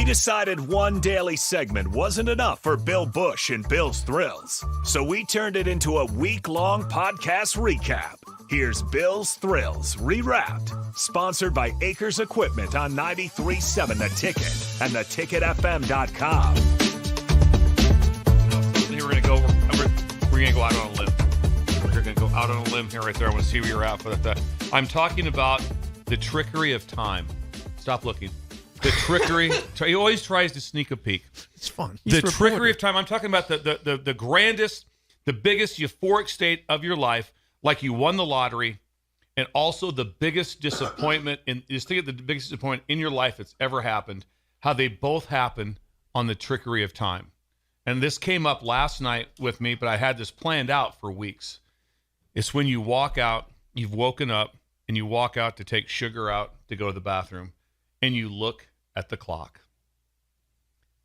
decided one daily segment wasn't enough for Bill Bush and Bill's Thrills, so we turned it into a week-long podcast recap. Here's Bill's Thrills Rewrapped, sponsored by Acres Equipment on 93.7 The Ticket and theticketfm.com. We're gonna go out on a limb. We're gonna go out on a limb here, right there. I want to see where you're at with that. I'm talking about the trickery of time. Stop looking. The trickery. He always tries to sneak a peek. It's fun. The trickery of time. I'm talking about the grandest, the biggest euphoric state of your life, like you won the lottery, and also the biggest disappointment. Just think of the biggest disappointment in your life that's ever happened. How they both happen on the trickery of time. And this came up last night with me, but I had this planned out for weeks. It's when you walk out, you've woken up, and you walk out to take sugar out to go to the bathroom, and you look at the clock,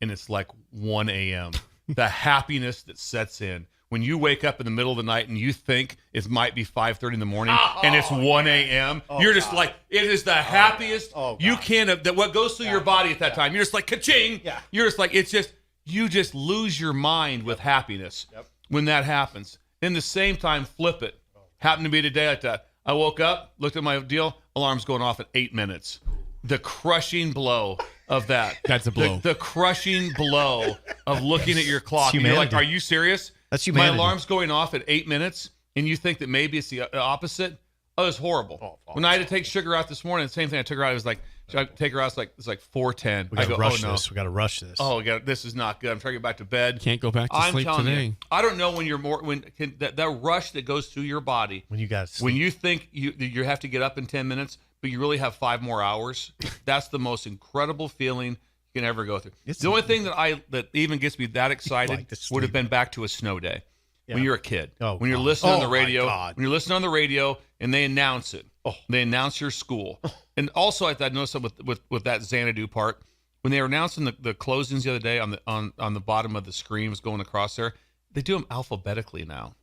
and it's like 1 a.m. The happiness that sets in when you wake up in the middle of the night and you think it might be 5:30 in the morning, and it's 1 a.m. You're just like, it is the happiest. You can't, that what goes through your body at that time. You're just like, ka-ching. Yeah. You're just like, it's just, you just lose your mind with happiness when that happens. In the same time, flip it. Happened to be today like that. I woke up, looked at my deal, alarm's going off in 8 minutes. The crushing blow of that. That's a blow. The crushing blow of looking at your clock. And you're like, are you serious? That's humanity. My alarm's going off at 8 minutes, and you think that maybe it's the opposite? Oh, it's horrible. When I had to take sugar out this morning, the same thing, I took her out. It was like, should I take her out? It's like 4:10. We got to rush this. We got to rush this. Oh, this is not good. I'm trying to get back to bed. Can't go back to sleep today. You, I don't know when you're that rush that goes through your body. When you got sleep. When you think you have to get up in 10 minutes, but you really have 5 more hours. That's the most incredible feeling you can ever go through. The only thing that even gets me that excited would have been back to a snow day. Yeah. When you're a kid, when you're listening on the radio, when you're listening on the radio and they announce it, they announce your school. And also, I noticed with that Xanadu part, when they were announcing the closings the other day on the bottom of the screen was going across there, they do them alphabetically now.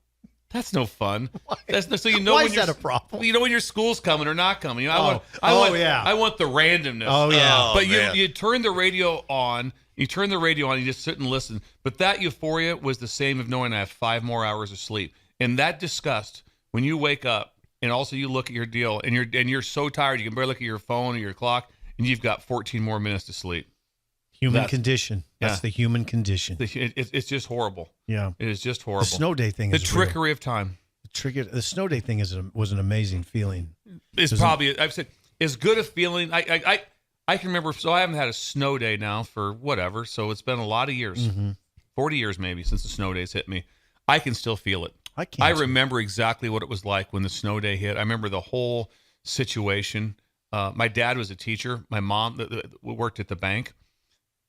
That's no fun. So you know Why when is that a problem? You know when your school's coming or not coming. You know, I want the randomness. Oh yeah. But you turn the radio on. You turn the radio on, you just sit and listen. But that euphoria was the same of knowing I have 5 more hours of sleep. And that disgust, when you wake up and also you look at your deal and you're so tired you can barely look at your phone or your clock, and you've got 14 more minutes to sleep. Human condition. That's the human condition. It's just horrible. Yeah. It is just horrible. The snow day thing is the trickery of time. The snow day thing was an amazing feeling. It's probably, I've said, as good a feeling. I can remember, so I haven't had a snow day now for whatever, so it's been a lot of years, 40 years maybe since the snow days hit me. I can still feel it. I remember exactly what it was like when the snow day hit. I remember the whole situation. My dad was a teacher. My mom worked at the bank.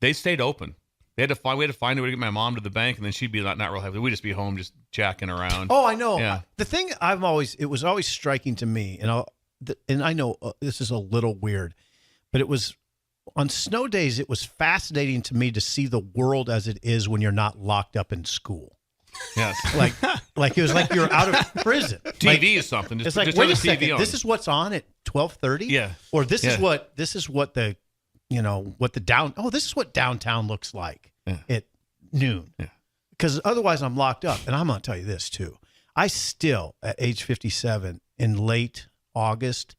They stayed open. We had to find a way to get my mom to the bank, and then she'd be not real happy. We'd just be home just jacking around. Oh, I know. Yeah. The thing it was always striking to me, and I know this is a little weird, but it was on snow days, it was fascinating to me to see the world as it is when you're not locked up in school. Yes. Like it was like you're out of prison. TV is something. It's like, wait a second, this is what's on at 12:30? Yeah. Or this is what this is what downtown looks like at noon. Yeah. Because otherwise I'm locked up. And I'm going to tell you this too. I still, at age 57, in late August,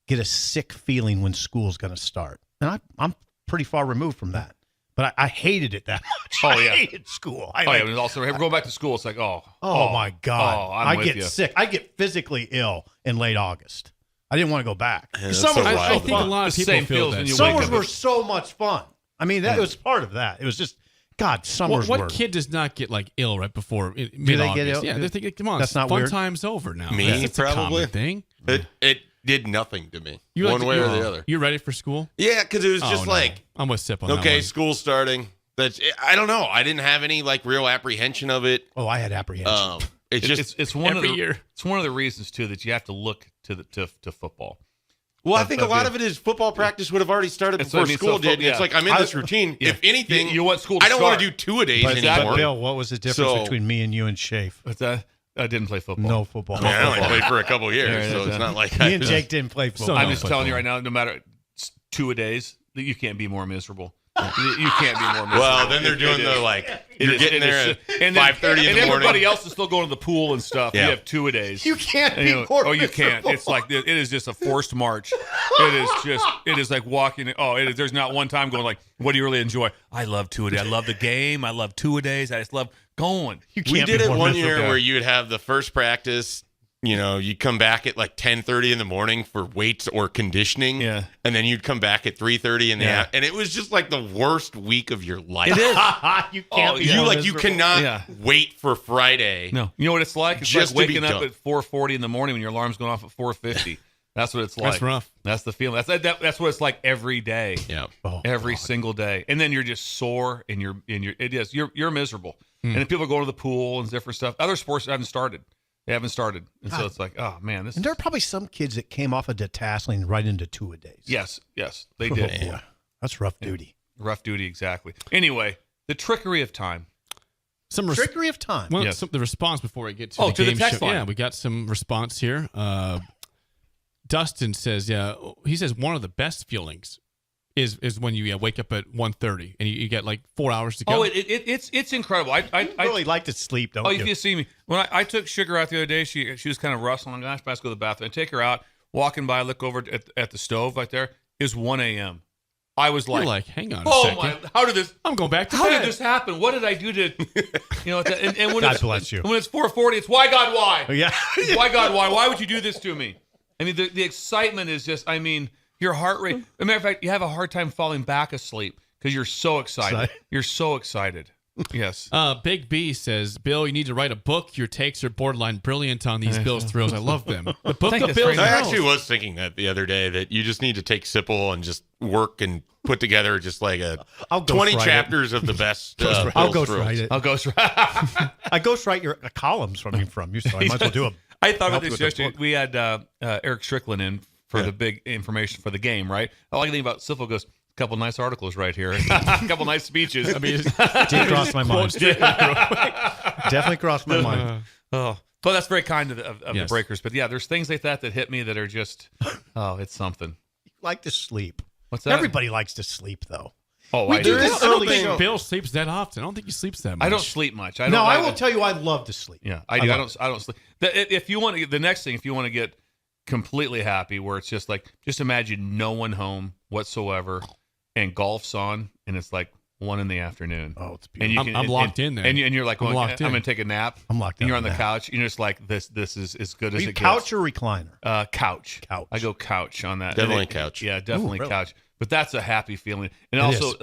get a sick feeling when school's going to start. And I'm pretty far removed from that. But I hated it that much. Oh, yeah. I hated school. And also, going back to school, it's like, oh my God. I get sick. I get physically ill in late August. I didn't want to go back. I think a lot of people feel that. Summers were so much fun. I mean, that was part of that. It was just, God, summers were. What kid does not get ill right before mid-August? Get ill? Yeah, they're thinking, come on, that's not fun weird. time's over now. Me, that's probably. a common thing. It did nothing to me, one way or the other. You ready for school? Yeah, because it was just I'm with Sip on that one. school's starting. I don't know. I didn't have any real apprehension of it. Oh, I had apprehension. It's one every of the year. It's one of the reasons too that you have to look to football. Well, I think a lot of it is football practice would have already started before school did. It's like I'm in this routine. If anything, you want school to I don't want to start. do 2-a-days anymore. But Bill, what was the difference between me and you and Shafe? What's that? I didn't play football. No football. I only played for a couple of years, so it's not like me and Jake didn't play football. I'm just telling you right now, no matter 2-a-days, that you can't be more miserable. You can't be more miserable. Well, then they're doing the you're getting there at 5:30 in the morning. And everybody else is still going to the pool and stuff. Yeah. You have 2-a-days. You can't be more Oh, you can't. miserable. It's like, it is just a forced march. It is like walking. There's not one time going like, what do you really enjoy? I love 2-a-days. I love the game. I love 2-a-days. I just love going. You We can't did be it more one miserable. year where you would have the first practice. You'd come back at like 10:30 in the morning for weights or conditioning. Yeah. And then you'd come back at 3:30 in the Yeah. and it was just like the worst week of your life. It is. You can't Oh, be yeah. more You miserable. cannot Yeah. wait for Friday. No. You know what it's like? It's Just to like be waking up done. at 4:40 in the morning when your alarm's going off at 4:50. That's what it's like. That's rough. That's the feeling. That's what it's like every day. Yeah. Oh, Every God. single day, and then you're just sore, and you're miserable. And then people go to the pool and different stuff. Other sports haven't started. They haven't started, and so it's like, oh man, this. And there are probably some kids that came off of detasseling right into 2-a-days. Yes, they did. Oh, boy. That's rough duty. Rough duty, exactly. Anyway, the trickery of time. Some Trickery of time. Well, Yes. the response before we get to Oh, the to the game text show. line. Yeah, we got some response here. Dustin says, he says one of the best feelings is when you wake up at 1:30 and you get like 4 hours to go. Oh, it's incredible. I really like to sleep, don't Oh, you? if you see me when I took Sugar out the other day, she was kind of rustling. Gosh, I have to go to the bathroom. I take her out, walking by, I look over at the stove right there. It's 1 a.m. I was You're like, like, hang on a oh second. my! How did this? I'm going back to How bed. did this happen? What did I do to, and when God it's, bless you. When it's 4:40, it's why God, why? Oh, yeah. Why God, why? Why would you do this to me? I mean, the excitement is just, I mean, your heart rate. As a matter of fact, you have a hard time falling back asleep because you're so excited. Excited. You're so excited. Yes. Big B says, Bill, you need to write a book. Your takes are borderline brilliant on these Bills thrills. I love them. The book Thank of you, Bills Frank. I thrills. actually was thinking that the other day that you just need to take Sipple and just work and put together just like I'll 20 ghostwrite it. chapters of the best. I'll Bills ghostwrite thrills. it. I'll go. I ghostwrite your columns from you, so I might as well do them. I thought Help about you this with the yesterday. book. We had Eric Strickland in for the big information for the game, right? I like the thing about Sipple goes, a couple nice articles right here, a couple nice speeches. I mean, Did cross my mind. Definitely crossed my mind. oh, but that's very kind of the Yes. Breakers. But yeah, there's things like that hit me that are just, oh, it's something. Like to sleep. What's that? Everybody likes to sleep, though. Oh, We I do do. this I don't early think show. Bill sleeps that often. I don't think he sleeps that much. I don't sleep much. No, I will tell you, I love to sleep. Yeah, I do. love I don't sleep. If you want to get the next thing, if you want to get completely happy, where it's just like, just imagine no one home whatsoever, and golf's on, and it's like 1 PM. Oh, it's And you beautiful. I'm locked in there. and you're like, I'm going, locked I'm in. gonna take a nap. I'm locked And you're in on the on that. couch. And you're just like, this is as good Are as you it couch or recliner? gets. Couch. Couch. I go couch on that. Definitely And couch. Yeah, definitely Ooh, really? couch. But that's a happy feeling. And It also,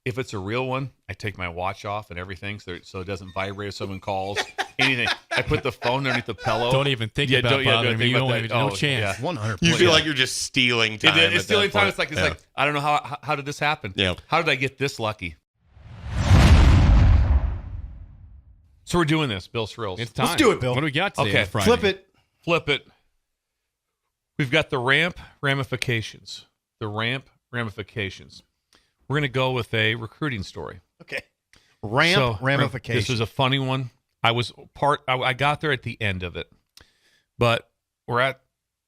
if it's a real one, I take my watch off and everything so it doesn't vibrate if someone calls. Anything. I put the phone underneath the pillow. Don't even think Yeah, about don't bothering me. think You about don't that. even, no Oh, chance. yeah. 100%. You feel like you're just stealing time. It's at stealing that time. point. It's like Yeah. I don't know how did this happen? Yeah. How did I get this lucky? So we're doing this, Bill Thrills. It's time. Let's do it, Bill. What do we got today? Okay. on Friday? Flip it. Flip it. We've got the ramp ramifications. The ramp ramifications. We're going to go with a recruiting story. Okay. Ramp ramifications. This was a funny one. I got there at the end of it, but we're at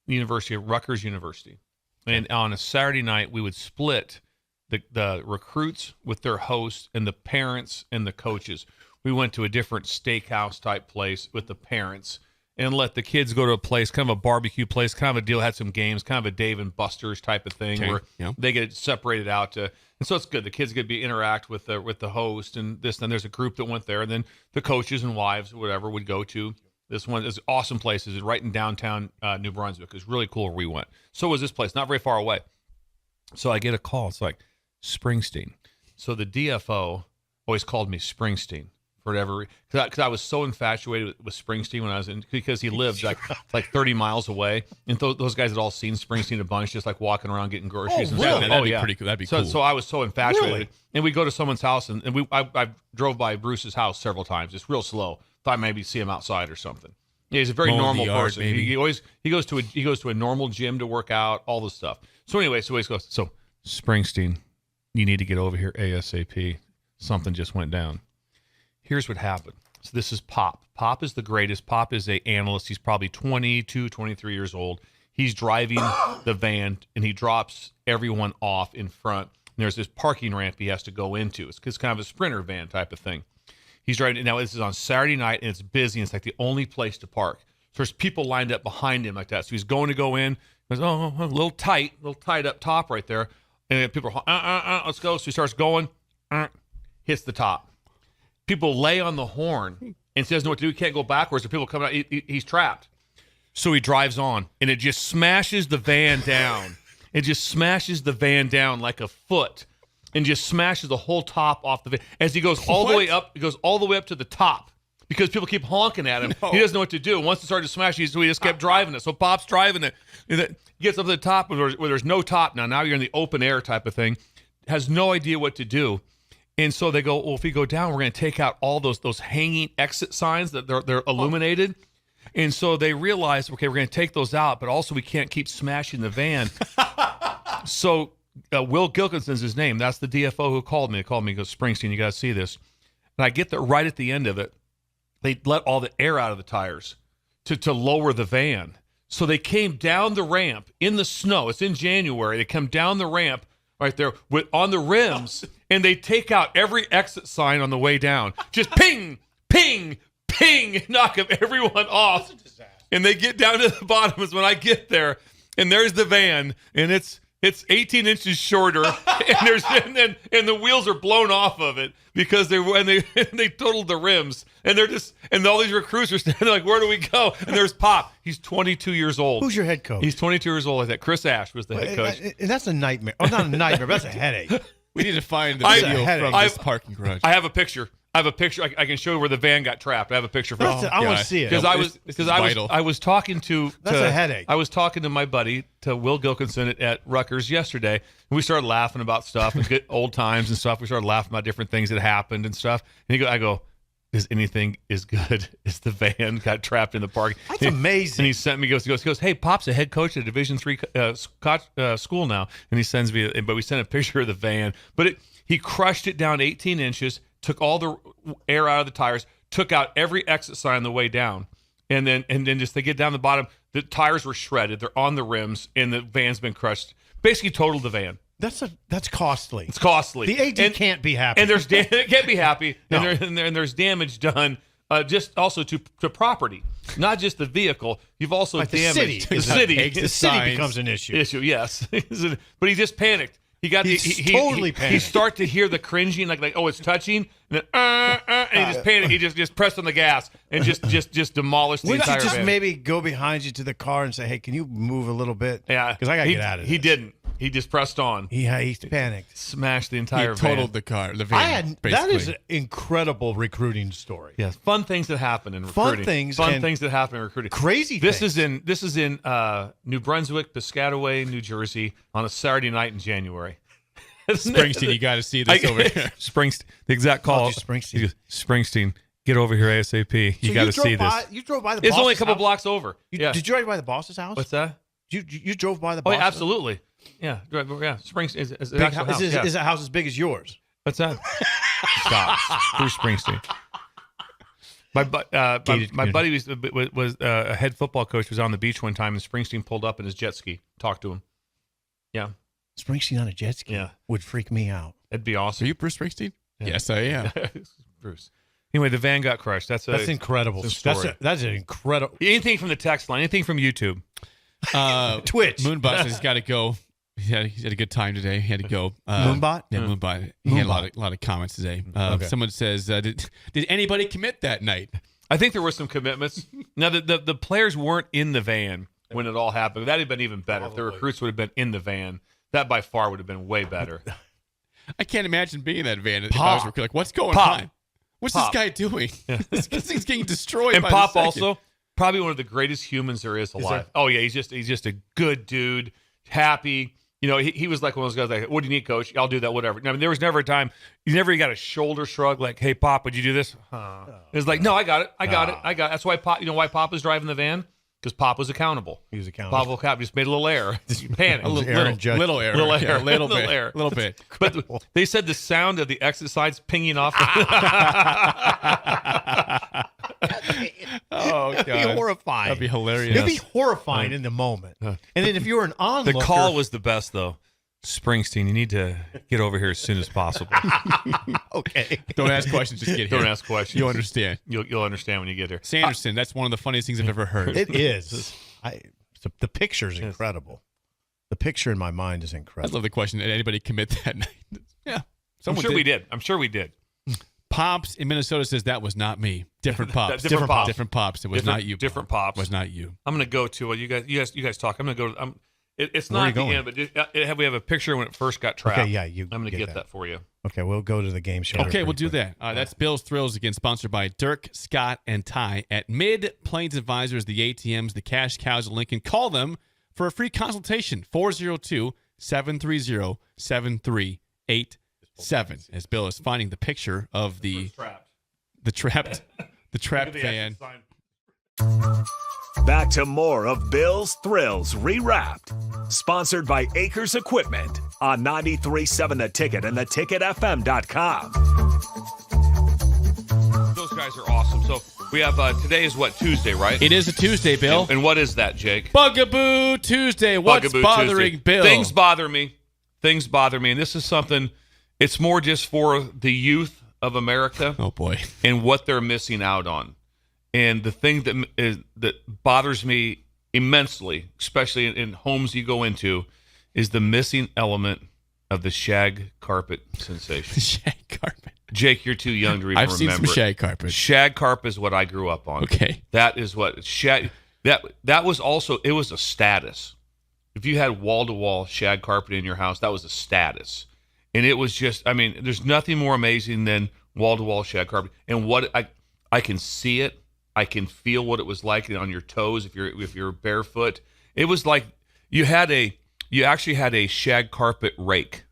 Rutgers University, and on a Saturday night we would split the recruits with their hosts and the parents and the coaches. We went to a different steakhouse type place with the parents and let the kids go to a place, kind of a barbecue place, kind of a deal, had some games, kind of a Dave and Buster's type of thing Okay, where yeah. they get separated out to, and so it's good. The kids get to interact with the host and this. Then there's a group that went there, and then the coaches and wives, whatever, would go to this one. This awesome place is right in downtown New Brunswick. It was really cool where we went. So was this place, not very far away. So I get a call. It's like Springsteen. So the DFO always called me Springsteen. For whatever, because I was so infatuated with Springsteen when I was in, because he lived like 30 miles away, and those guys had all seen Springsteen a bunch, just like walking around getting groceries. Oh, and really? stuff. That'd be pretty cool. That'd be cool. So I was so infatuated, Really? and we go to someone's house, and I drove by Bruce's house several times. It's real slow. Thought maybe see him outside or something. Yeah, he's a very Mowing the normal yard, person. maybe. He goes to a normal gym to work out, all this stuff. So anyway, he goes, so Springsteen, you need to get over here ASAP. Something just went down. Here's what happened. So this is Pop. Pop is the greatest. Pop is an analyst. He's probably 22, 23 years old. He's driving the van, and he drops everyone off in front there's this parking ramp he has to go into. It's kind of a Sprinter van type of thing. He's driving. Now, this is on Saturday night, and it's busy, and it's like the only place to park. So there's people lined up behind him like that. So he's going to go in. He goes, a little tight up top right there. And then people are, let's go. So he starts going, hits the top. People lay on the horn and says, no, what to do. He can't go backwards. Or people come out. He's trapped. So he drives on, and it just smashes the van down. It just smashes the van down like a foot and just smashes the whole top off the van. As he goes all the way up, he goes all the way up to the top because people keep honking at him. No. He doesn't know what to do. Once it started to smash, so he just kept driving it. So Pop's driving it. And he gets up to the top where there's no top now. Now you're in the open air type of thing. Has no idea what to do. And so they go, well, if we go down, we're going to take out all those hanging exit signs that they're illuminated. And so they realize, okay, we're going to take those out, but also we can't keep smashing the van. So Will Gilkinson's his name. That's the DFO who called me. He called me. He goes, Springsteen, you got to see this. And I get there right at the end of it. They let all the air out of the tires to lower the van. So they came down the ramp in the snow. It's in January. They come down the ramp right there on the rims, and they take out every exit sign on the way down. Just ping, ping, ping, knock everyone off. And they get down to the bottom is when I get there, and there's the van, and it's 18 inches shorter, and the wheels are blown off of it because they totaled the rims, and all these recruits are standing like, where do we go? And there's Pop. He's 22 years old. Who's your head coach? He's 22 years old. I think Chris Ash was the head coach. And that's a nightmare. Oh, not a nightmare. That's a headache. We need to find the video from this parking garage. I have a picture. I can show you where the van got trapped. I have a picture for you. I want to see it. I was talking to that's a headache. I was talking to my buddy, to Will Gilkinson at Rutgers yesterday, and we started laughing about stuff and good old times and stuff. We started laughing about different things that happened and stuff. And I go, is anything as good as the van got trapped in the park? That's amazing. And he sent me, he goes, hey, Pop's a head coach at a Division III school now. And he sends me, but we sent a picture of the van. But he crushed it down 18 inches, took all the air out of the tires, took out every exit sign on the way down. And then just they get down the bottom, the tires were shredded. They're on the rims, and the van's been crushed. Basically totaled the van. That's costly. It's costly. The AD can't be happy. And it can't be happy. No. And there's damage done just also to property, not just the vehicle. You've also like damaged the city. The city becomes an issue. Yes. But he just panicked. He totally panicked. He started to hear the cringing, like oh, it's touching, and then and he just panicked. He just pressed on the gas and just demolished the entire van. Just maybe go behind you to the car and say, hey, can you move a little bit? Yeah, because I got to get out of this. He didn't. He just pressed on. He panicked. Smashed the entire He van. totaled the car, the van. That is an incredible recruiting story. Yes, fun things that happen in recruiting. Fun things that happen in recruiting. Crazy This things. is in New Brunswick, Piscataway, New Jersey, on a Saturday night in January. Springsteen, you got to see this over here. Springsteen, the exact call. Springsteen. He goes, Springsteen, get over here ASAP. You got to see this. You drove by the It's boss's only a couple house? blocks over. Did you drive by the boss's house? What's that? You drove by the Oh, boss's yeah, absolutely. Yeah, Springsteen is Big actual house. house. Is a house as big as yours? What's that? Stop. Bruce Springsteen. My buddy was a head football coach. Was on the beach one time, and Springsteen pulled up in his jet ski. Talked to him. Yeah. Springsteen on a jet ski would freak me out. It'd be awesome. Are you Bruce Springsteen? Yeah. Yes, I am. Bruce. Anyway, the van got crushed. That's incredible. That's an incredible. Anything from the text line, anything from YouTube. Twitch. Moonbot has got to go. He had a good time today. He had to go. Moonbot? Yeah, Moonbot. He had a lot of comments today. Someone says, did anybody commit that night? I think there were some commitments. Now, the players weren't in the van when it all happened. That had been even better. If the recruits would have been in the van, that by far would have been way better. I can't imagine being in that van if I was a recruit. Like, what's going on? What's this guy doing? Yeah. This thing's getting destroyed. And by Pop the second. also probably one of the greatest humans there is alive. Oh yeah, he's just a good dude, happy. You know, he was like one of those guys like, what do you need, coach? I'll do that, whatever. I mean, there was never a time you never got a shoulder shrug like, hey, Pop, would you do this? It was like, no, I got it. That's why Pop. You know why Pop was driving the van? Because Pop was accountable. He was accountable. Pop was just made a little error. Just panic. A little error. Little bit. But they said the sound of the exit signs pinging off. Oh, God. That'd be horrifying. That'd be hilarious. It'd be horrifying in the moment. And then if you were an onlooker. The call was the best, though. Springsteen, you need to get over here as soon as possible. Okay. Don't ask questions. Just get here. Don't ask questions. You'll understand. You'll understand when you get here. Sanderson, that's one of the funniest things I've ever heard. It is. The picture's incredible. The picture in my mind is I incredible. love the question. Did anybody commit that night? Yeah. I'm sure we did. I'm sure we did. Pops in Minnesota says that was not me. Different Pops. Different Pops. Different Pops. It was not you. Different Pop. Pops. Was not you. I'm going to go to you guys talk. I'm going to go. It's Where are not you the going? end, but we have a picture when it first got trapped. Okay, yeah, I'm going to get that for you. Okay, we'll go to the game show. Okay, we'll do that. That's Bill's Thrills, again, sponsored by Dirk, Scott, and Ty at Mid Plains Advisors, the ATMs, the cash cows of Lincoln. Call them for a free consultation, 402-730-7387, as Bill is finding the picture of the trapped fan. Back to more of Bill's Thrills Rewrapped. Sponsored by Acres Equipment on 93.7 The Ticket and theticketfm.com. Those guys are awesome. So we have today is what, Tuesday, right? It is a Tuesday, Bill. And what is that, Jake? Bugaboo Tuesday. What's Bugaboo bothering Tuesday. Bill? Things bother me. And this is something, it's more just for the youth of America Oh, boy. and what they're missing out on. And the thing that bothers me immensely, especially in homes you go into, is the missing element of the shag carpet sensation. Shag carpet. Jake, you're too young to even I've remember. seen some shag carpet. Shag carpet is what I grew up on. Okay. That is what shag. That was also, it was a status. If you had wall-to-wall shag carpet in your house, that was a status. And it was just, I mean, there's nothing more amazing than wall-to-wall shag carpet. And what I can see it. I can feel what it was like on your toes if you're barefoot. It was like you actually had a shag carpet rake.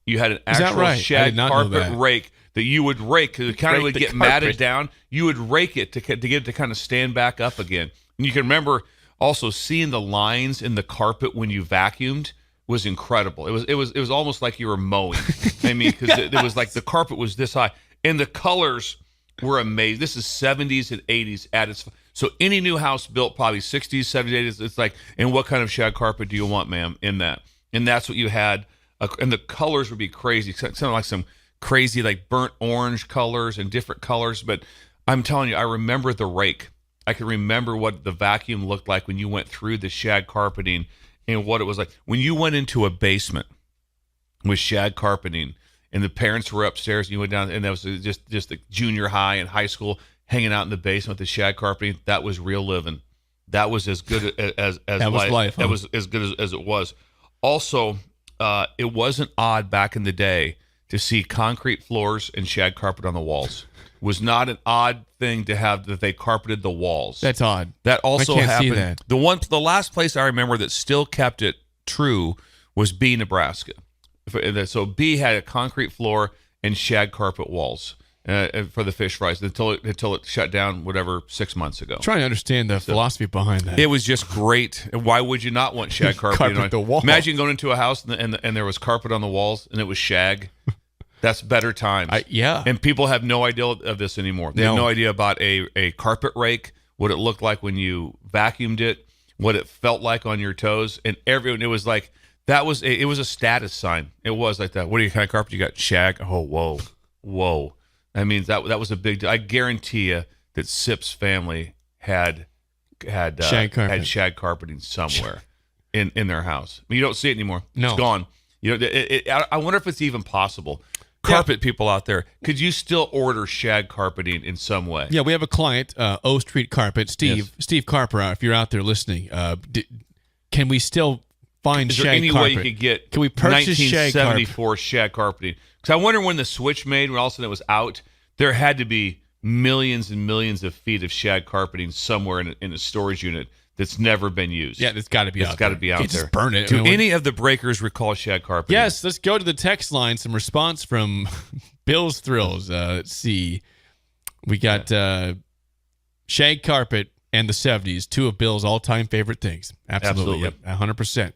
You had an actual right? shag carpet that. rake that you would rake because it kind of would get matted down. You would rake it to get it to kind of stand back up again. And you can remember also seeing the lines in the carpet when you vacuumed was incredible. It was almost like you were mowing. I mean, because it was like the carpet was this high and the colors were amazing. This is 70s and 80s at its. So any new house built probably 60s, 70s, 80s, it's like, and what kind of shag carpet do you want, ma'am, in that? And that's what you had. And the colors would be crazy. Sounded like some crazy like burnt orange colors and different colors. But I'm telling you, I remember the rake. I can remember what the vacuum looked like when you went through the shag carpeting and what it was like. When you went into a basement with shag carpeting, and the parents were upstairs, and you went down, and that was just the junior high and high school hanging out in the basement with the shag carpeting. That was real living. That was as good as that was life. That was as good as it was. Also, it wasn't odd back in the day to see concrete floors and shag carpet on the walls. It was not an odd thing to have that they carpeted the walls. That's odd. That also I can't see happened. that. The last place I remember that still kept it true was B, Nebraska. So B had a concrete floor and shag carpet walls for the fish fries until it shut down, 6 months ago. I'm trying to understand the philosophy behind that. It was just great. Why would you not want shag carpet? Carpet the wall. Imagine going into a house and there was carpet on the walls and it was shag. That's better times. Yeah. And people have no idea of this anymore. They have no idea about a carpet rake, what it looked like when you vacuumed it, what it felt like on your toes, and everyone. It was like. It was a status sign. It was like that. What kind of carpet you got? Shag. Oh, whoa. I mean, that was a big deal. I guarantee you that Sip's family had shag carpeting somewhere in their house. I mean, you don't see it anymore. No. It's gone. You know, I wonder if it's even possible. Carpet people out there, could you still order shag carpeting in some way? Yeah, we have a client, O Street Carpet, Steve Carper. If you're out there listening, can we still find Is there shag any carpet? way you could get Can we purchase shag carpet? 1974 shag carpeting? Because I wonder when the switch made, when all of a sudden it was out, there had to be millions and millions of feet of shag carpeting somewhere in a storage unit that's never been used. Yeah, it's got to be out there. It's got to be out Can't there. Just burn it. Do any of the breakers recall shag carpeting? Yes, let's go to the text line. Some response from Bill's Thrills. Let's see. We got shag carpet and the 70s, two of Bill's all-time favorite things. Absolutely. Yep, 100%.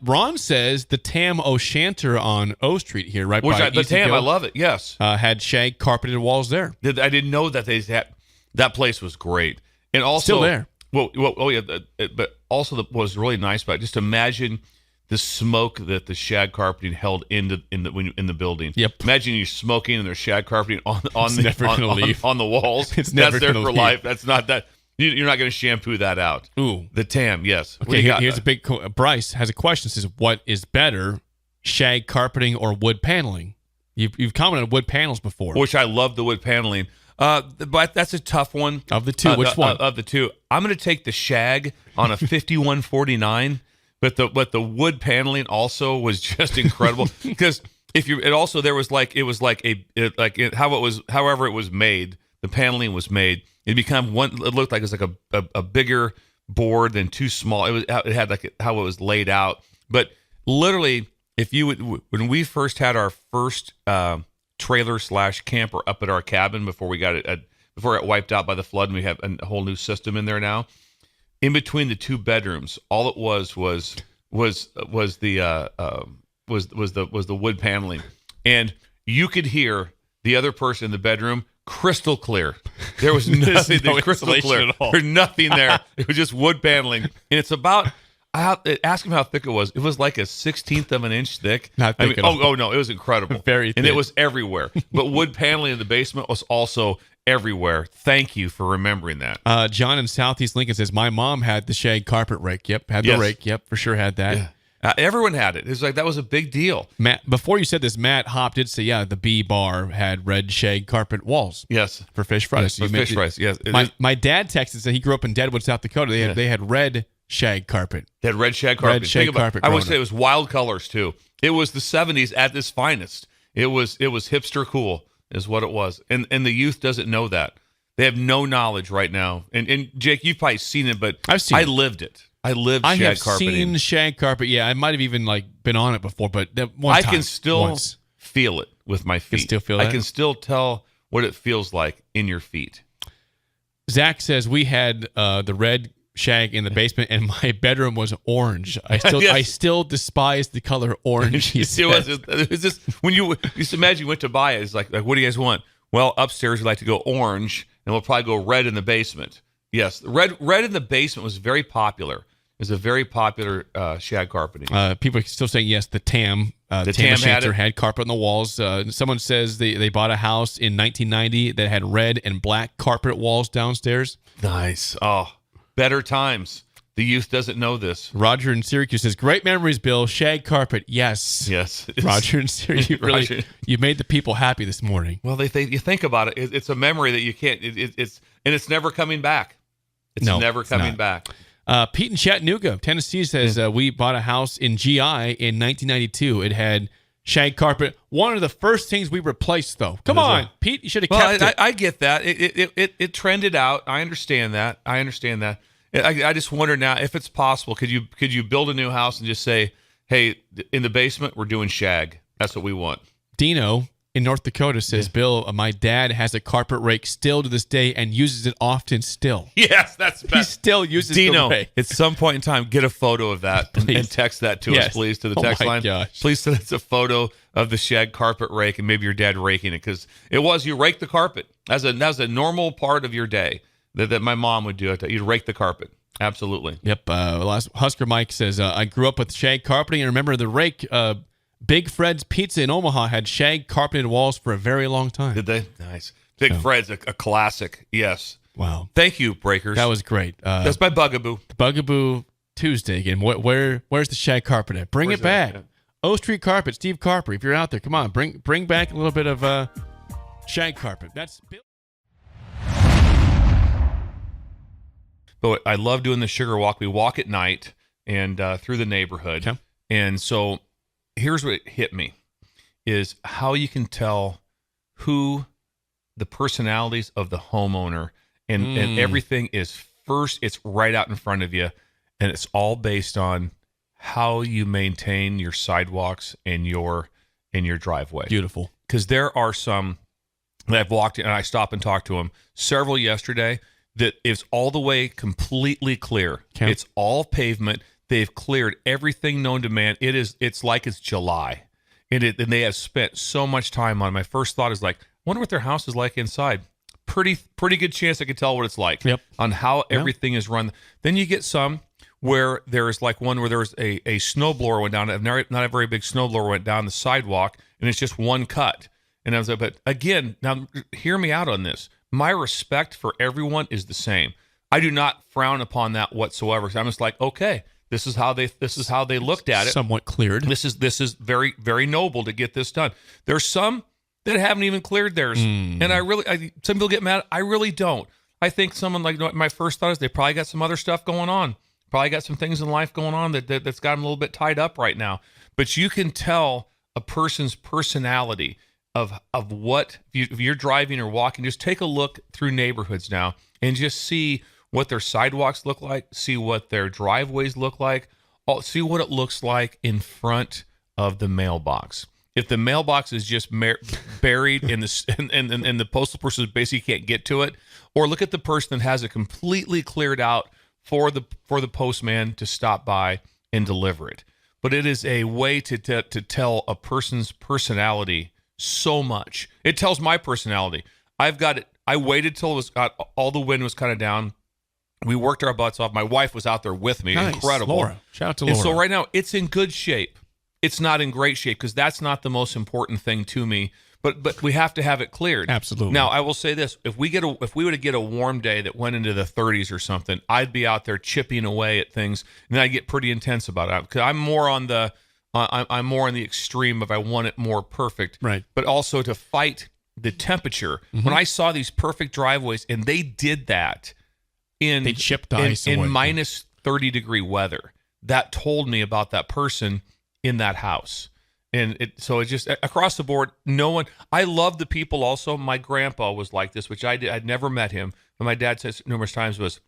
Ron says the Tam O'Shanter on O Street here, right by the Tam, Easy Go, I love it. Yes, had shag carpeted walls there. I didn't know that they had. That place was great, and also Still there. Well, but also what was really nice about it, just imagine the smoke that the shag carpeting held in the building. Yep. Imagine you smoking and there's shag carpeting on never gonna leave. on the walls. It's That's never there gonna for leave. life. That's not that. You're not going to shampoo that out. Ooh. The TAM, yes. What do Okay, you got? here's a big. Bryce has a question. Says, what is better, shag carpeting or wood paneling? You've commented on wood panels before. Which I love the wood paneling. But that's a tough one. Of the two, which one? Of the two, I'm going to take the shag on a 5149. But the wood paneling also was just incredible because however it was made, the paneling was made. It became one. It looked like it was like a bigger board than too small. It had like how it was laid out. But literally, when we first had our first trailer / camper up at our cabin before it got wiped out by the flood, and we have a whole new system in there now. In between the two bedrooms, all it was the wood paneling, and you could hear the other person in the bedroom crystal clear. There was nothing no crystal insulation clear. at all. There's nothing there. It was just wood paneling, and it's about. Ask him how thick it was. It was like a 1/16 of an inch thick. Not thick at all. Oh no, it was incredible. Very and it thick. was everywhere. But wood paneling in the basement was also everywhere. Thank you for remembering that. John in Southeast Lincoln says, my mom had the shag carpet rake. Yep, had the Yes. rake. Yep, for sure had that. Everyone had it. It was like that was a big deal. Matt, before you said this, Matt Hop did say, yeah, the B bar had red shag carpet walls Yes. for fish fries. For fish fries. Yes. My dad texted said he grew up in Deadwood, South Dakota. They had red shag carpet. They had red shag carpet. Red shag Think about- carpet I would growing say it was wild colors too. It was the 70s at its finest. It was hipster cool is what it was. And the youth doesn't know that. They have no knowledge right now. And Jake, you've probably seen it, but I've seen I it. lived it. I lived I shag have carpeting. seen shag carpet. Yeah, I might have even been on it before, but that one I time, can still once. feel it with my feet. still feel I that? can still tell what it feels like in your feet. Zach says we had the red shag in the basement, and my bedroom was orange. I Yes. still despise the color orange. He It says. was just when you just imagine you went to buy it. It's like what do you guys want? Well, upstairs we like to go orange, and we'll probably go red in the basement. Yes, red in the basement was very popular. It was a very popular shag carpeting. People are still saying yes. The TAM, The TAM TAM had Shanter it. had carpet on the walls. Someone says they bought a house in 1990 that had red and black carpet walls downstairs. Nice. Oh, better times. The youth doesn't know this. Roger in Syracuse says, "Great memories, Bill. Shag carpet, yes." Yes, Roger in Syracuse, Roger. you made the people happy this morning. Well, you think about it. It's a memory that you can't. It's never coming back. It's No, never it's coming not. back. Pete in Chattanooga, Tennessee says we bought a house in GI in 1992. It had shag carpet. One of the first things we replaced, though. Come on, Pete, you should have kept Well, it. I get that. It trended out. I understand that. I just wonder now if it's possible. Could you build a new house and just say, hey, in the basement we're doing shag. That's what we want. Dino in North Dakota says, Bill, my dad has a carpet rake still to this day and uses it often still. Yes, that's He best. still uses Dino, the rake. at some point in time, get a photo of that and Please. text that to Yes. us, please, to the Oh text my line. gosh. Please send us a photo of the shag carpet rake and maybe your dad raking it because you rake the carpet as a normal part of your day that my mom would do it. You'd rake the carpet. Absolutely. Yep. Last Husker Mike says, I grew up with shag carpeting and remember the rake. Big Fred's Pizza in Omaha had shag carpeted walls for a very long time. Did they? Nice. Big Fred's a classic. Yes. Wow. Thank you, Breakers. That was great. That's my bugaboo. Bugaboo Tuesday again. Where's the shag carpet at? Bring Where's it back. that? O Street Carpet, Steve Carper. If you're out there, come on, bring back a little bit of shag carpet. That's Bill. But I love doing the sugar walk. We walk at night and through the neighborhood. Okay. And so here's what hit me is how you can tell who the personalities of the homeowner and everything is first. It's right out in front of you. And it's all based on how you maintain your sidewalks and your driveway. Beautiful. Because there are some that I've walked in and I stop and talk to them. Several yesterday that is all the way completely clear. Okay. It's all pavement. They've cleared everything known to man. It's like it's July, and they have spent so much time on it. My first thought is like, I wonder what their house is like inside. Pretty good chance I could tell what it's like Yep. on how everything is run. Then you get some where there's like one where there was a snowblower went down, not a very big snowblower went down the sidewalk, and it's just one cut. And I was like, but again, now hear me out on this. My respect for everyone is the same. I do not frown upon that whatsoever. I'm just like, okay, this is how they looked at it. Somewhat cleared. This is very, very noble to get this done. There's some that haven't even cleared theirs, and some people get mad. I really don't. I think someone like my first thought is they probably got some other stuff going on. Probably got some things in life going on that's got them a little bit tied up right now. But you can tell a person's personality of what if you're driving or walking. Just take a look through neighborhoods now and just see what their sidewalks look like, see what their driveways look like, see what it looks like in front of the mailbox. If the mailbox is just buried in the and the postal person basically can't get to it, or look at the person that has it completely cleared out for the postman to stop by and deliver it. But it is a way to tell a person's personality so much. It tells my personality. I've got it. I waited till all the wind was kind of down. We worked our butts off. My wife was out there with me. Nice. Incredible. Laura. Shout out to Laura. And so right now it's in good shape. It's not in great shape because that's not the most important thing to me. But we have to have it cleared. Absolutely. Now I will say this: if we were to get a warm day that went into the 30s or something, I'd be out there chipping away at things, and then I get pretty intense about it because I'm more on the extreme of I want it more perfect. Right. But also to fight the temperature. When I saw these perfect driveways, and they did that they chipped ice away. in minus 30-degree weather, that told me about that person in that house. And it just across the board, no one. I love the people. Also, my grandpa was like this, which I'd never met him, but my dad says numerous times was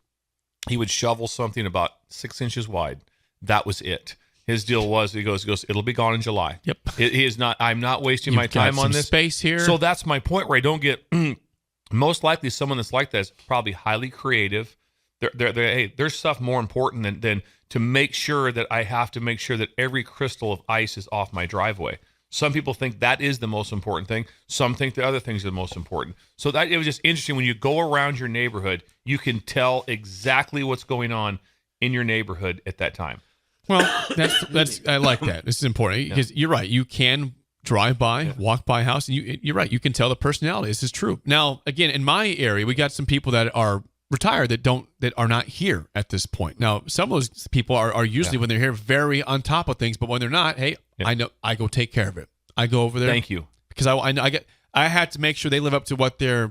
he would shovel something about 6 inches wide. That was it. His deal was he goes, it'll be gone in July. Yep. He is not. I'm not wasting You've my time got on some this space here. So that's my point. Where I don't get. Most likely, someone that's like that is probably highly creative. Hey, there's stuff more important than to make sure that I have to make sure that every crystal of ice is off my driveway. Some people think that is the most important thing. Some think the other things are the most important. So it was just interesting when you go around your neighborhood, you can tell exactly what's going on in your neighborhood at that time. Well, that's I like that. This is important because you're right. You can drive by, walk by a house, and you're right. You can tell the personality. This is true. Now, again, in my area, we got some people that are retired that are not here at this point. Now, some of those people are usually when they're here very on top of things, but when they're not, hey, I know I go take care of it. I go over there. Thank you. Because I had to make sure they live up to what they're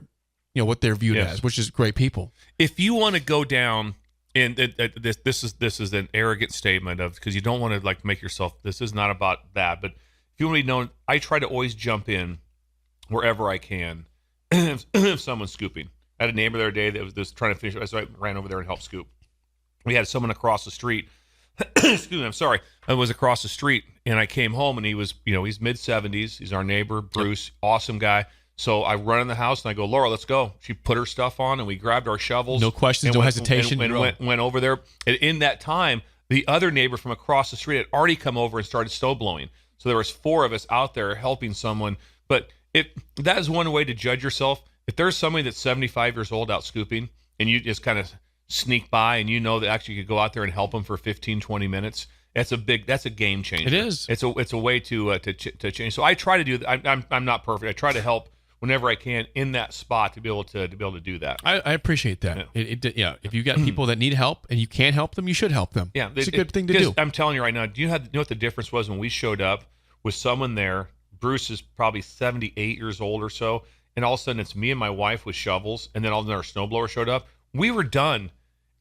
viewed as, which is great people. If you want to go down, and this is an arrogant statement of because you don't want to like make yourself. This is not about that, but if you want to be known, I try to always jump in wherever I can if someone's scooping. I had a neighbor the other day that was trying to finish, so I ran over there and helped scoop. We had someone across the street. Excuse me, I'm sorry. I was across the street, and I came home, and he was, he's mid-70s. He's our neighbor, Bruce, awesome guy. So I run in the house, and I go, Laura, let's go. She put her stuff on, and we grabbed our shovels. No questions, no hesitation. And went over there. And in that time, the other neighbor from across the street had already come over and started snow blowing. So there was 4 of us out there helping someone. But that is one way to judge yourself. If there's somebody that's 75 years old out scooping and you just kind of sneak by and you know that actually you could go out there and help them for 15, 20 minutes, that's a game changer. It is. It's a way to change. So I try to do that. I'm not perfect. I try to help whenever I can in that spot to be able to do that. I appreciate that. Yeah. If you got people that need help and you can't help them, you should help them. Yeah, it's a good thing to do. I'm telling you right now. Do you know what the difference was when we showed up with someone there? Bruce is probably 78 years old or so. And all of a sudden, it's me and my wife with shovels, and then all of a sudden our snowblower showed up. We were done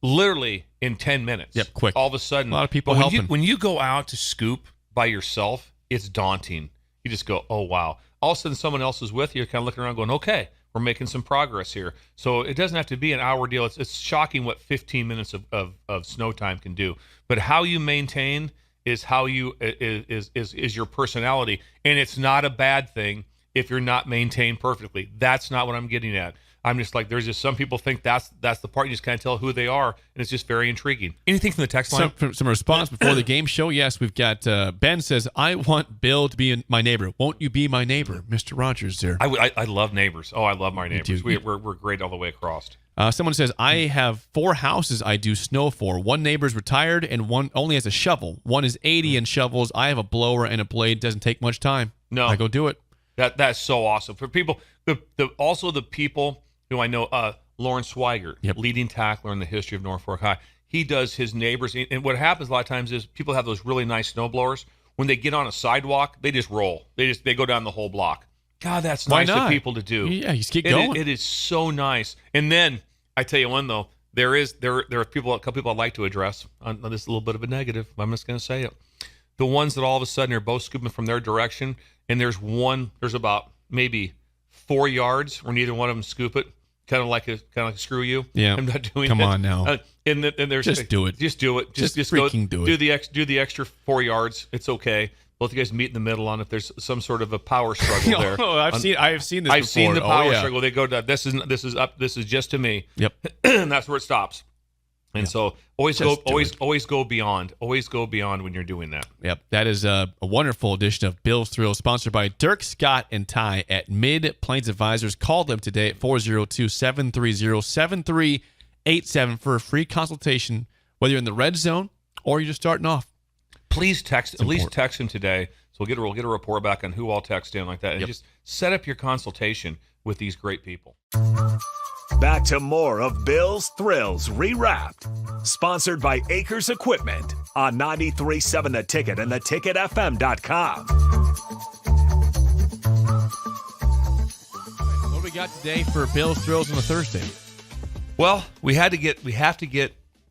literally in 10 minutes. Yep, quick. All of a sudden. A lot of people helping. When you go out to scoop by yourself, it's daunting. You just go, oh, wow. All of a sudden, someone else is with you. You're kind of looking around going, okay, we're making some progress here. So it doesn't have to be an hour deal. It's shocking what 15 minutes of snow time can do. But how you maintain is how you is your personality. And it's not a bad thing if you're not maintained perfectly. That's not what I'm getting at. I'm just like, there's just some people think that's the part you just kind of tell who they are, and it's just very intriguing. Anything from the text line? Some response before the game show. Yes, we've got Ben says, I want Bill to be my neighbor. Won't you be my neighbor? Mr. Rogers there. I love neighbors. Oh, I love my neighbors. do. We're great all the way across. Someone says, I have 4 houses I do snow for. One neighbor's retired and one only has a shovel. One is 80 and shovels. I have a blower and a blade. Doesn't take much time. No. I go do it. That's so awesome. For people, also the people who I know, Lawrence Swigert, leading tackler in the history of Norfolk High. He does his neighbors, and what happens a lot of times is people have those really nice snow blowers. When they get on a sidewalk, they just roll. They go down the whole block. God, that's Why nice not? of people to do. Yeah, you just keep going. It is so nice. And then I tell you one though, there are a couple people I'd like to address on this a little bit of a negative. I'm just going to say it. The ones that all of a sudden are both scooping from their direction, and there's about maybe 4 yards where neither one of them scoop it. Kind of like a screw you. Yeah. I'm not doing Come it. on now. And there's Just do it. Just do it. Just go, freaking do it. Do the extra 4 yards. It's okay. Both of you guys meet in the middle on if there's some sort of a power struggle there. Oh, I've seen this I've before. seen the power Oh, yeah. struggle. They go down. This is up. This is just to me. Yep. And that's where it stops. And so always Just do it. always go beyond. Always go beyond when you're doing that. Yep, that is a wonderful edition of Bill's Thrills, sponsored by Dirk, Scott, and Ty at Mid Plains Advisors. Call them today at 402-730-7387 for a free consultation, whether you're in the red zone or you're just starting off. Please at least text him today, so we'll get a report back on who all text in like that, and just set up your consultation with these great people. Back to more of Bill's Thrills Rewrapped. Sponsored by Acres Equipment on 93.7 The Ticket and theticketfm.com. What do we got today for Bill's Thrills on a Thursday? Well, we have to get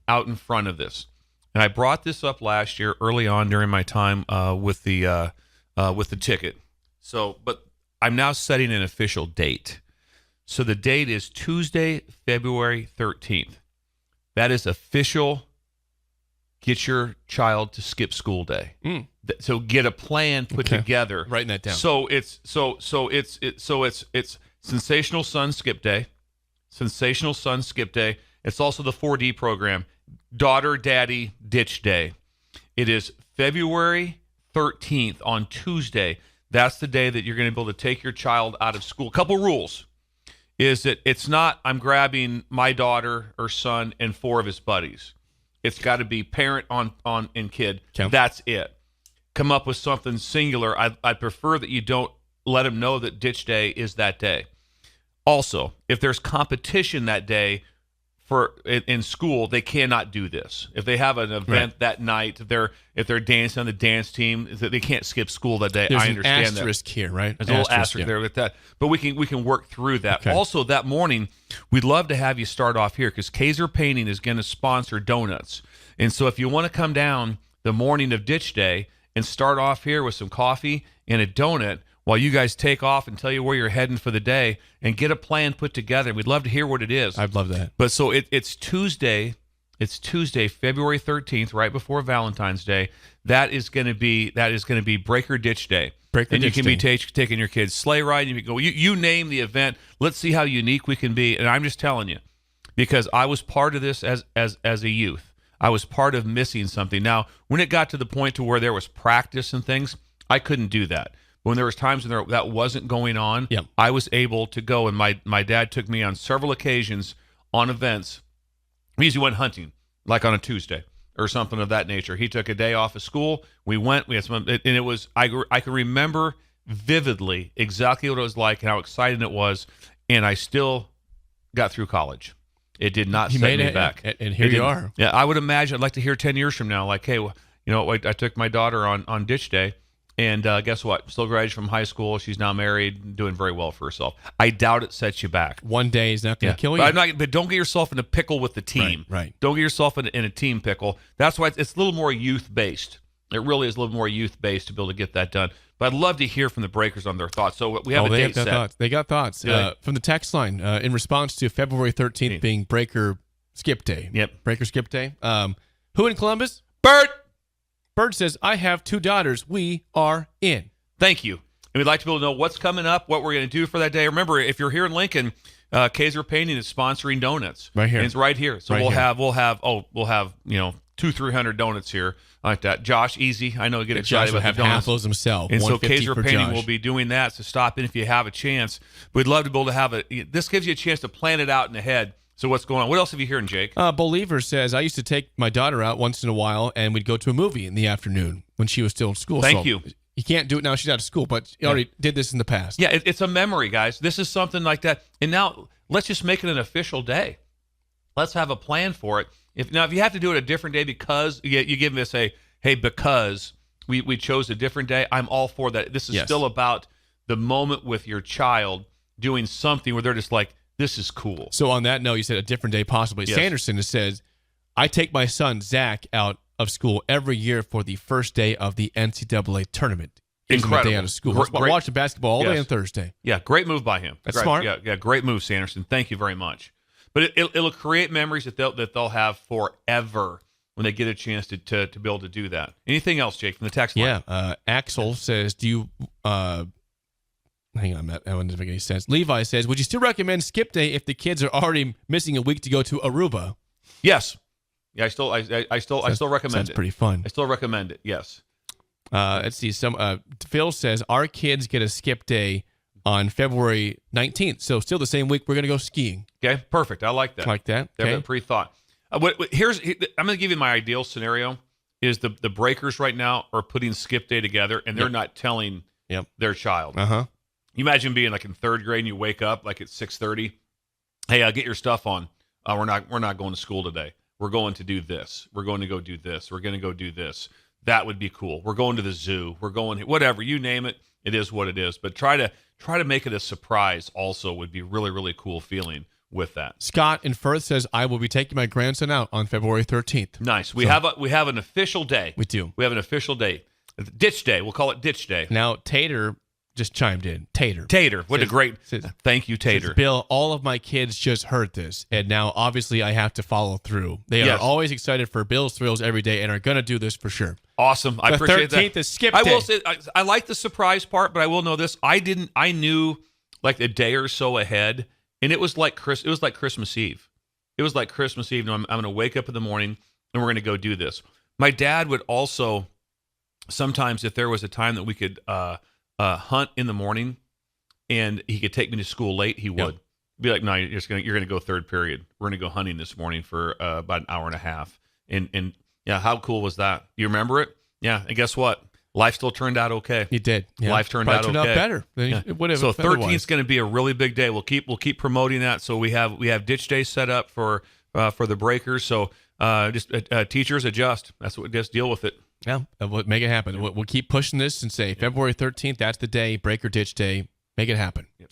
out in front of this, and I brought this up last year early on during my time with the ticket. So, but I'm now setting an official date. So the date is Tuesday, February 13th. That is official. Get your child to skip school day. So get a plan put together. Writing that down. So it's Sensational Sun Skip Day. Sensational Sun Skip Day. It's also the 4D program. Daughter Daddy Ditch Day. It is February 13th on Tuesday. That's the day that you're going to be able to take your child out of school. A couple rules. Is that it's not I'm grabbing my daughter or son and 4 of his buddies. It's got to be parent and kid. Okay. That's it. Come up with something singular. I'd prefer that you don't let them know that ditch day is that day. Also, if there's competition that day in school, they cannot do this. If they have an event that night, if they're dancing on the dance team, they can't skip school that day. There's I understand an asterisk here, right? There's a little asterisk there with that. But we can work through that. Okay. Also, that morning, we'd love to have you start off here because Kaiser Painting is going to sponsor donuts. And so if you want to come down the morning of Ditch Day and start off here with some coffee and a donut while you guys take off and tell you where you're heading for the day and get a plan put together. We'd love to hear what it is. I'd love that. But so it's Tuesday. It's Tuesday, February 13th, right before Valentine's Day. That is going to be Breaker Ditch Day. And you can be taking your kids sleigh riding. You can go. You name the event. Let's see how unique we can be. And I'm just telling you, because I was part of this as a youth. I was part of missing something. Now, when it got to the point to where there was practice and things, I couldn't do that. When there was times when that wasn't going on, I was able to go, and my dad took me on several occasions on events. We usually went hunting, like on a Tuesday or something of that nature. He took a day off of school. We went. We had some, and it was I can remember vividly exactly what it was like and how exciting it was, and I still got through college. It did not set me back. And here you are. Yeah, I would imagine. I'd like to hear 10 years from now, like, hey, well, I took my daughter on Ditch Day. And guess what? Still graduated from high school. She's now married, doing very well for herself. I doubt it sets you back. One day is not going to kill you. But don't get yourself in a pickle with the team. Right. Don't get yourself in a team pickle. That's why it's a little more youth-based. It really is a little more youth-based to be able to get that done. But I'd love to hear from the Breakers on their thoughts. So we have a date set. Thoughts. They got thoughts. From the text line in response to February 13th being Breaker Skip Day. Yep. Breaker Skip Day. Who in Columbus? Bert says, I have 2 daughters. We are in. Thank you. we'd like to be able to know what's coming up, what we're going to do for that day. Remember, if you're here in Lincoln, Kaiser Painting is sponsoring donuts. Right here. And it's right here. So Right we'll here. have 200-300 donuts here like that. Josh, easy. I know you get excited Josh will about have the donuts. half those himself. And so 150 Kaiser for Painting Josh. will be doing that. So stop in if you have a chance. We'd love to be able to have it. This gives you a chance to plan it out in the head. So what's going on? What else have you hearing, Jake? Believer says, I used to take my daughter out once in a while, and we'd go to a movie in the afternoon when she was still in school. Thank So you. You can't do it now she's out of school, but you already did this in the past. Yeah, it's a memory, guys. This is something like that. And now let's just make it an official day. Let's have a plan for it. If you have to do it a different day because you give me because we chose a different day, I'm all for that. This is still about the moment with your child doing something where they're just like, this is cool. So on that note, you said a different day possibly. Yes. Sanderson says, I take my son Zach out of school every year for the first day of the NCAA tournament. Gives him a Incredible. day out of school. Great. Watching basketball all day Yes. on Thursday. Yeah, great move by him. That's Great. smart. Yeah, great move, Sanderson. Thank you very much. But it'll create memories that they'll have forever when they get a chance to be able to do that. Anything else, Jake, from the text line? Yeah. Axel says, do you hang on, Matt, that one doesn't make any sense. Levi says, would you still recommend skip day if the kids are already missing a week to go to Aruba? Yes. Yeah, I still recommend Sounds it. pretty fun. I still recommend it. Yes. Let's see. Phil says our kids get a skip day on February 19th, so still the same week we're going to go skiing. Okay. Perfect. I like that. Like that. They have Okay. that pre-thought. I'm going to give you my ideal scenario. Is the Breakers right now are putting skip day together and they're not telling their child. You imagine being like in third grade and you wake up like at 6:30. Hey, get your stuff on. We're not going to school today. We're going to do this. We're going to go do this. We're going to go do this. That would be cool. We're going to the zoo. We're going whatever, you name it. It is what it is. But try to make it a surprise also would be really, really cool feeling with that. Scott in Firth says I will be taking my grandson out on February 13th. Nice. We have an official day. We do. We have an official day. Ditch day. We'll call it Ditch Day. Now Tater just chimed in. Tater. What a great. Thank you, Tater. Says, Bill, all of my kids just heard this, and now obviously I have to follow through. They are always excited for Bill's Thrills every day and are going to do this for sure. Awesome. I appreciate that. The 13th is skip I day. will say I like the surprise part, but I will know this. I knew like a day or so ahead, and it was like Christmas Eve. It was like Christmas Eve. And I'm going to wake up in the morning and we're going to go do this. My dad would also sometimes, if there was a time that we could hunt in the morning and he could take me to school late, he would be like, no, you're going to go third period. We're going to go hunting this morning for about an hour and a half. And yeah, how cool was that? You remember it? Yeah. And guess what? Life still turned out okay. It did. Yeah. Life turned Probably out okay. better than it would have. So 13th is going to be a really big day. We'll keep promoting that. So we have Ditch Day set up for the Breakers. So just teachers adjust. That's what. Just deal with it. Yeah, we'll make it happen. We'll keep pushing this and say February 13th. That's the day. Breaker Ditch Day. Make it happen. Yep.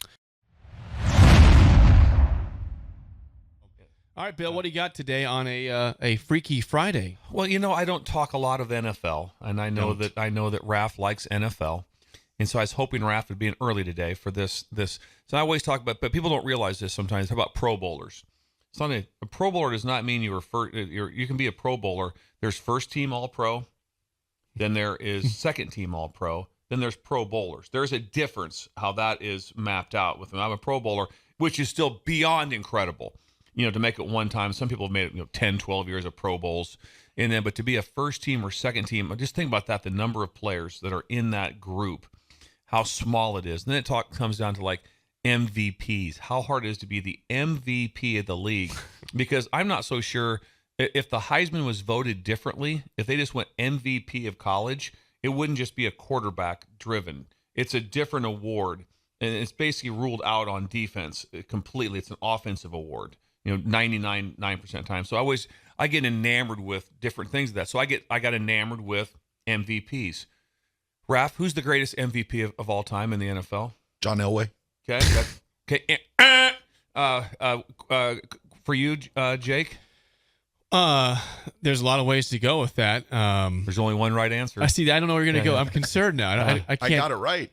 All right, Bill. What do you got today on a Freaky Friday? Well, I don't talk a lot of NFL, and I know that Raph likes NFL, and so I was hoping Raph would be in early today for this. So I always talk about, but people don't realize this sometimes. How about Pro Bowlers? It's not a Pro Bowler does not mean you can be a Pro Bowler. There's first team All Pro, then there is second team All Pro, then there's Pro Bowlers. There's a difference how that is mapped out with them. I'm a Pro Bowler, which is still beyond incredible. To make it one time. Some people have made it 10, 12 years of Pro Bowls. But to be a first team or second team, just think about that, the number of players that are in that group, how small it is. And then it comes down to like MVPs, how hard it is to be the MVP of the league. Because I'm not so sure if the Heisman was voted differently, if they just went MVP of college, it wouldn't just be a quarterback driven. It's a different award. And it's basically ruled out on defense completely. It's an offensive award. 99% time. So I get enamored with different things of that. So I got enamored with MVPs. Raph, who's the greatest MVP of all time in the NFL? John Elway. Okay. For you, Jake? There's a lot of ways to go with that. There's only one right answer. I see. I don't know where you're going to go. I'm concerned now. I can't. I got it right.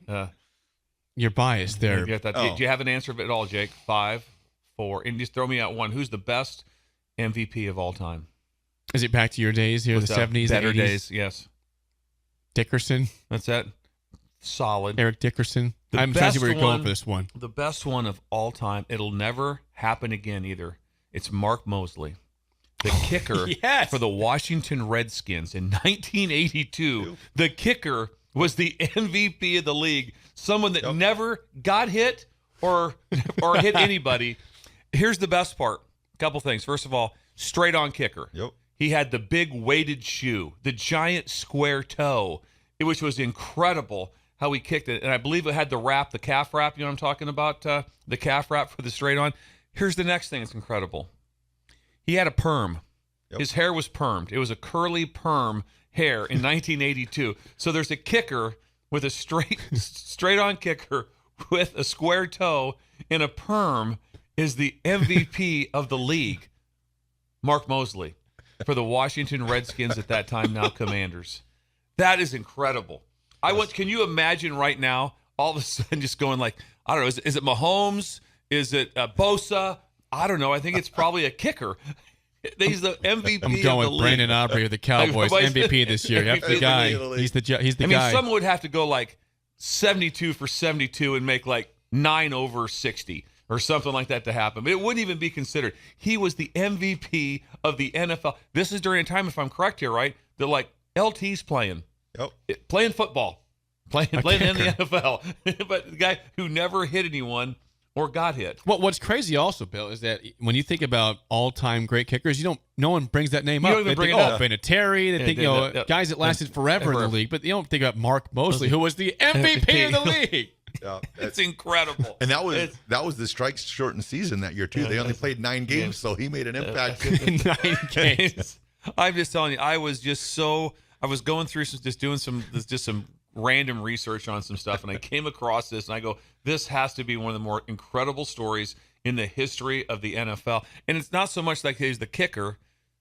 You're biased there. You get that. Oh. Do you have an answer at all, Jake? 5, 4, and just throw me out one. Who's the best MVP of all time? Is it back to your days here, What's the that? 70s, Better the 80s? days, yes. Dickerson. That's that. solid. Eric Dickerson. The I'm trying to see where you're best going one- for this one. The best one of all time. It'll never happen again either. It's Mark Mosley, the kicker Yes. for the Washington Redskins in 1982. The kicker was the MVP of the league, someone that never got hit or hit anybody. Here's the best part. A couple things. First of all, straight on kicker. Yep. He had the big weighted shoe, the giant square toe, which was incredible how he kicked it. And I believe it had the wrap, the calf wrap. You know what I'm talking about? The calf wrap for the straight on. Here's the next thing that's incredible. He had a perm. Yep. His hair was permed. It was a curly perm hair in 1982. So there's a kicker with a straight on kicker with a square toe and a perm is the MVP of the league, Mark Mosley, for the Washington Redskins at that time, now Commanders. That is incredible. Can you imagine right now, all of a sudden just going like, I don't know, is it Mahomes? Is it Bosa? I don't know. I think it's probably a kicker. He's the MVP I'm of going the with league. Brandon Aubrey of the Cowboys, MVP this year. Yep, the guy. He's the I mean, guy. someone would have to go like 72 for 72 and make like 9 over 60 or something like that to happen. But it wouldn't even be considered. He was the MVP of the NFL. This is during a time, if I'm correct here, right? They're like, LT's playing football, playing in the NFL. But the guy who never hit anyone or got hit. What's crazy also, Bill, is that when you think about all-time great kickers, no one brings that name You up. don't even They bring think, it up. Vinatieri. They think, guys that lasted forever in the league. But you don't think about Mark Mosley, who was the MVP of the league. Yeah, It's incredible. and that was the strikes shortened season that year too. They only played 9 games, so he made an impact. In 9 games. I'm just telling you, I was going through some random research on some stuff, and I came across this, and I go, this has to be one of the more incredible stories in the history of the NFL. And it's not so much like he's the kicker,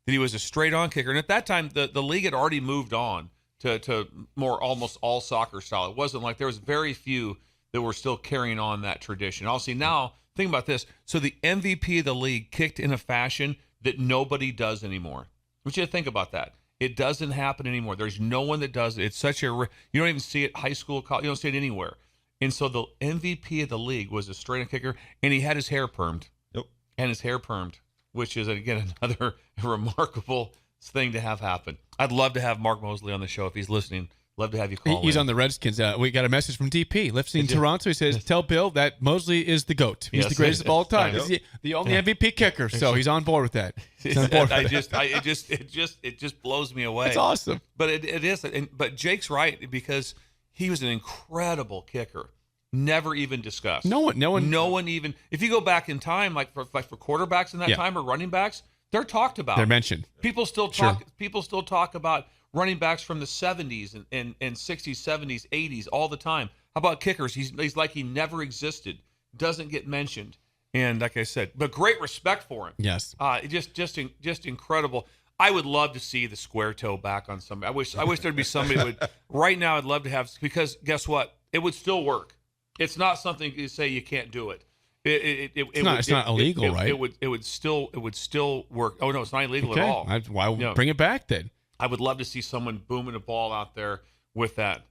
that he was a straight-on kicker. And at that time, the league had already moved on to more almost all soccer style. It wasn't like there was very few that were still carrying on that tradition. Obviously, now, think about this. So the MVP of the league kicked in a fashion that nobody does anymore. I want you to think about that. It doesn't happen anymore. There's no one that does it. It's such you don't even see it high school, college, you don't see it anywhere. And so the MVP of the league was a straight-on kicker, and he had his hair permed. Yep. And his hair permed, which is, again, another remarkable thing to have happen. I'd love to have Mark Mosley on the show if he's listening. Love to have you call He's in. on the Redskins. We got a message from DP, listening in Toronto. He says, "Tell Bill that Mosley is the GOAT. He's Yes, the greatest of all time. yes. He's the only MVP kicker." So he's on board with that. He's on board with that. It just blows me away. It's awesome. But it is. But Jake's right, because he was an incredible kicker. Never even discussed. No one even. If you go back in time, like for quarterbacks in that time or running backs, they're talked about. They're mentioned. People still talk. People still talk about running backs from the 70s and 60s, 70s, 80s all the time. How about kickers? He's like he never existed. Doesn't get mentioned. And like I said, but great respect for him. Yes. Just incredible. I would love to see the square toe back on somebody. I wish there'd be somebody that would. Right now, I'd love to have, because guess what? It would still work. It's not something you say you can't do it. It's not illegal, right? It would still work. Oh no, it's not illegal Okay. at all. Why bring it back then? I would love to see someone booming a ball out there with that.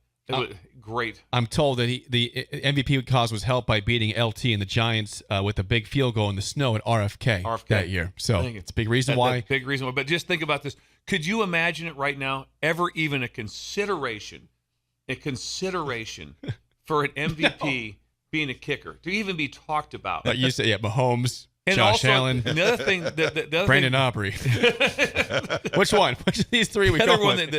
Great. I'm told that the MVP cause was helped by beating LT and the Giants with a big field goal in the snow at RFK that year. So I think it's a big reason why. Big reason why. But just think about this. Could you imagine it right now? Ever even a consideration for an MVP being a kicker to even be talked about? Like you said, Mahomes, And Josh also, Allen, the other thing, the other Brandon thing, Aubrey. Which one? Which of these three we the go other one with?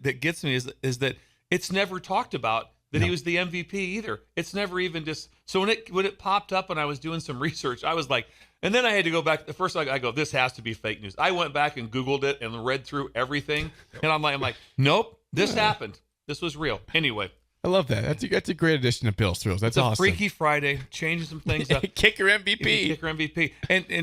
that gets me is that it's never talked about that he was the MVP either. It's never even just. So when it popped up and I was doing some research, I was like, and then I had to go back. The first I go, this has to be fake news. I went back and Googled it and read through everything, and I'm like, nope, this happened. This was real. Anyway. I love that. That's a great addition to Bill's Thrills. That's It's a awesome. Freaky Friday, changing some things up. Kicker MVP. Kicker MVP.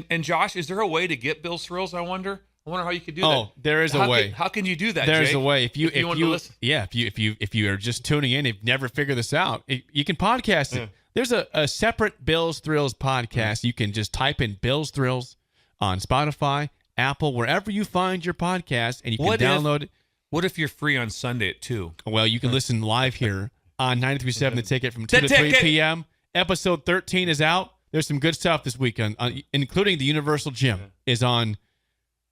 And Josh, is there a way to get Bill's Thrills? I wonder how you could do that. Oh, there is a way. How can you do that? There's Jake? a way. If you want to listen. if you are just tuning in, you've never figured this out, you can podcast it. There's a separate Bill's Thrills podcast. You can just type in Bill's Thrills on Spotify, Apple, wherever you find your podcast, and you can download it. What if you're free on Sunday at 2? Well, you can listen live here on 93.7 The Ticket from 2 The to 3 Ticket. p.m. Episode 13 is out. There's some good stuff this weekend, including the Universal Gym is on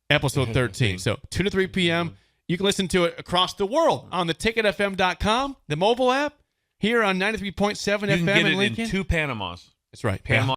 episode 13. So 2 to 3 p.m. You can listen to it across the world on theticketfm.com, the mobile app, here on 93.7 You FM can get in it Lincoln. in 2 Panamas. That's right. Panama